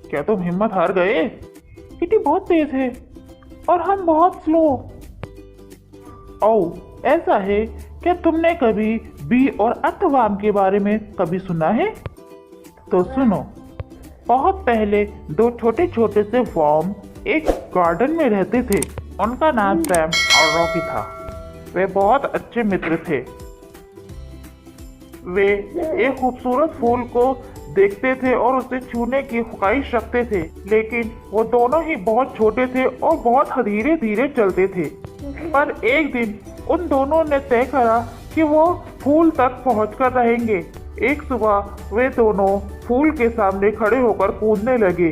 क्या तुम हिम्मत हार गए? किटी बहुत तेज है और हम बहुत स्लो। ओ, ऐसा है। क्या तुमने कभी बी और अर्थवर्म के बारे में कभी सुना है? तो सुनो। बहुत पहले दो छोटे छोटे से वर्म एक गार्डन में रहते थे। उनका नाम सैम और रॉकी था। वे बहुत अच्छे मित्र थे। वे एक खूबसूरत फूल को देखते थे और उसे छूने की ख्वाहिश रखते थे, लेकिन वो दोनों ही बहुत छोटे थे और बहुत धीरे धीरे चलते थे। पर एक दिन उन दोनों ने तय करा कि वो फूल तक पहुंचकर रहेंगे। एक सुबह वे दोनों फूल के सामने खड़े होकर कूदने लगे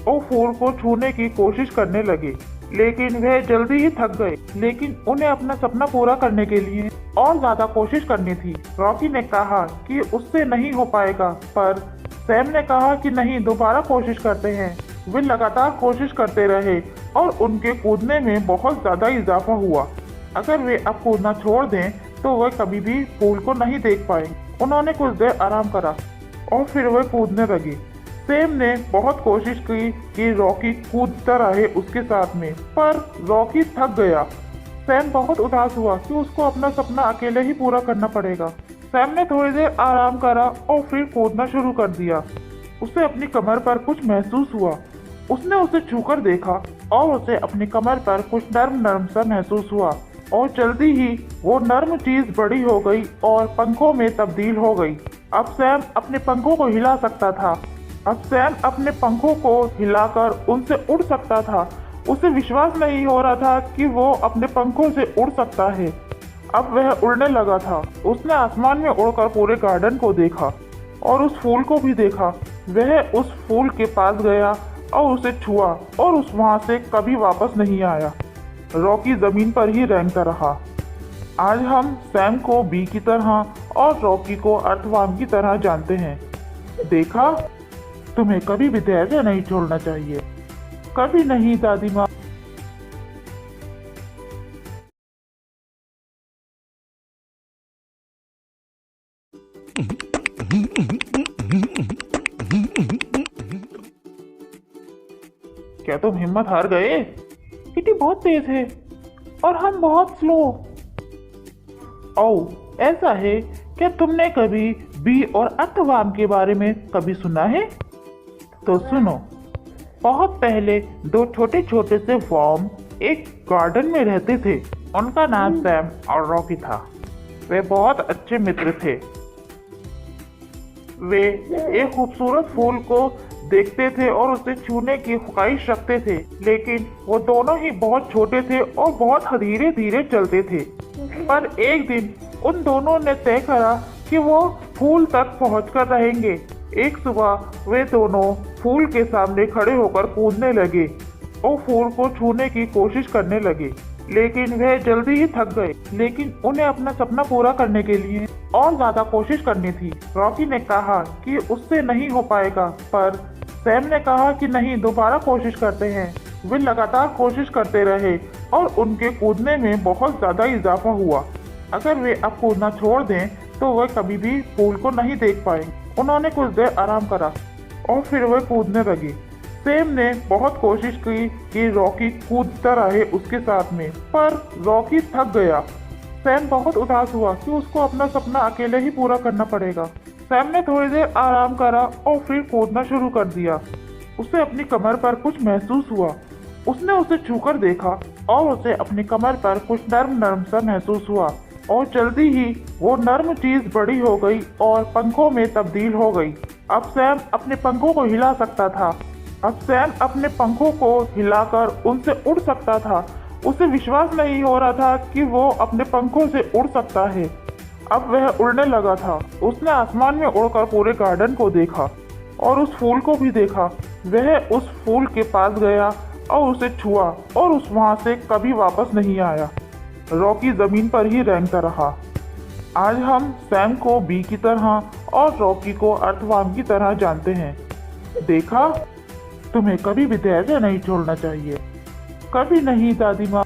और फूल को छूने की कोशिश करने लगे, लेकिन वह जल्दी ही थक गए। लेकिन उन्हें अपना सपना पूरा करने के लिए और ज्यादा कोशिश करनी थी। रॉकी ने कहा कि उससे नहीं हो पाएगा, पर सैम ने कहा कि नहीं, दोबारा कोशिश करते हैं। वे लगातार कोशिश करते रहे और उनके कूदने में बहुत ज्यादा इजाफा हुआ। अगर वे अब कूदना छोड़ दें तो वे कभी भी फूल को नहीं देख पाएंगे। उन्होंने कुछ देर आराम करा और फिर वे कूदने लगे। सैम ने बहुत कोशिश की कि रॉकी कूदता रहे उसके साथ में, पर रॉकी थक गया। सैम बहुत उदास हुआ कि उसको अपना सपना अकेले ही पूरा करना पड़ेगा। सैम ने थोड़ी देर आराम करा और फिर कूदना शुरू कर दिया। उसे अपनी कमर पर कुछ महसूस हुआ। उसने उसे छूकर देखा और उसे अपनी कमर पर कुछ नर्म नर्म सा महसूस हुआ और जल्दी ही वो नर्म चीज बड़ी हो गई और पंखों में तब्दील हो गई। अब सैम अपने पंखों को हिला सकता था। अब सैम अपने पंखों को हिलाकर उनसे उड़ सकता था। उसे विश्वास नहीं हो रहा था कि वो अपने पंखों से उड़ सकता है। अब वह उड़ने लगा था। उसने आसमान में उड़कर पूरे गार्डन को देखा और उस फूल को भी देखा। वह उस फूल के पास गया और उसे छुआ और उस वहां से कभी वापस नहीं आया। रॉकी जमीन पर ही रेंगता रहा। आज हम सैम को बी की तरह और रॉकी को अर्थवर्म की तरह जानते हैं। देखा, तुम्हें कभी भी धैर्य नहीं छोड़ना चाहिए। कभी नहीं दादी माँ। क्या तुम हिम्मत हार गए? किटी बहुत तेज है और हम बहुत स्लो। ओ, ऐसा है। क्या तुमने कभी बी और अर्थवर्म के बारे में कभी सुना है? तो सुनो। बहुत पहले दो छोटे छोटे से वर्म एक गार्डन में रहते थे। उनका नाम सैम और रॉकी था। वे बहुत अच्छे मित्र थे। वे एक खूबसूरत फूल को देखते थे और उसे छूने की ख्वाहिश रखते थे, लेकिन वो दोनों ही बहुत छोटे थे और बहुत धीरे धीरे चलते थे। पर एक दिन उन दोनों ने तय करा कि वो फूल तक पहुंचकर रहेंगे। एक सुबह वे दोनों फूल के सामने खड़े होकर कूदने लगे और फूल को छूने की कोशिश करने लगे, लेकिन वह जल्दी ही थक गए। लेकिन उन्हें अपना सपना पूरा करने के लिए और ज्यादा कोशिश करनी थी। रॉकी ने कहा कि उससे नहीं हो पाएगा, पर सैम ने कहा कि नहीं, दोबारा कोशिश करते हैं। वे लगातार कोशिश करते रहे और उनके कूदने में बहुत ज्यादा इजाफा हुआ। अगर वे अब कूदना छोड़ दें तो वे कभी भी फूल को नहीं देख पाएंगे। उन्होंने कुछ देर आराम करा और फिर वे कूदने लगे। सैम ने बहुत कोशिश की कि रॉकी कूदता रहे उसके साथ में, पर रॉकी थक गया। सैम बहुत उदास हुआ कि उसको अपना सपना अकेले ही पूरा करना पड़ेगा। सैम ने थोड़ी देर आराम करा और फिर कूदना शुरू कर दिया। उसे अपनी कमर पर कुछ महसूस हुआ। उसने उसे छूकर देखा और उसे अपनी कमर पर कुछ नर्म नर्म सा महसूस हुआ और जल्दी ही वो नर्म चीज बड़ी हो गई और पंखों में तब्दील हो गई। अब सैम अपने पंखों को हिला सकता था। अब सैम अपने पंखों को हिलाकर उनसे उड़ सकता था। उसे विश्वास नहीं हो रहा था कि वो अपने पंखों से उड़ सकता है। अब वह उड़ने लगा था। उसने आसमान में उड़कर पूरे गार्डन को देखा और उस फूल को भी देखा। वह उस फूल के पास गया और उसे छुआ और उस वहां से कभी वापस नहीं आया। रॉकी जमीन पर ही रेंगता रहा। आज हम सैम को बी की तरह और रॉकी को अर्थवर्म की तरह जानते हैं। देखा, तुम्हें कभी भी धैर्य नहीं छोड़ना चाहिए। कभी नहीं दादी माँ।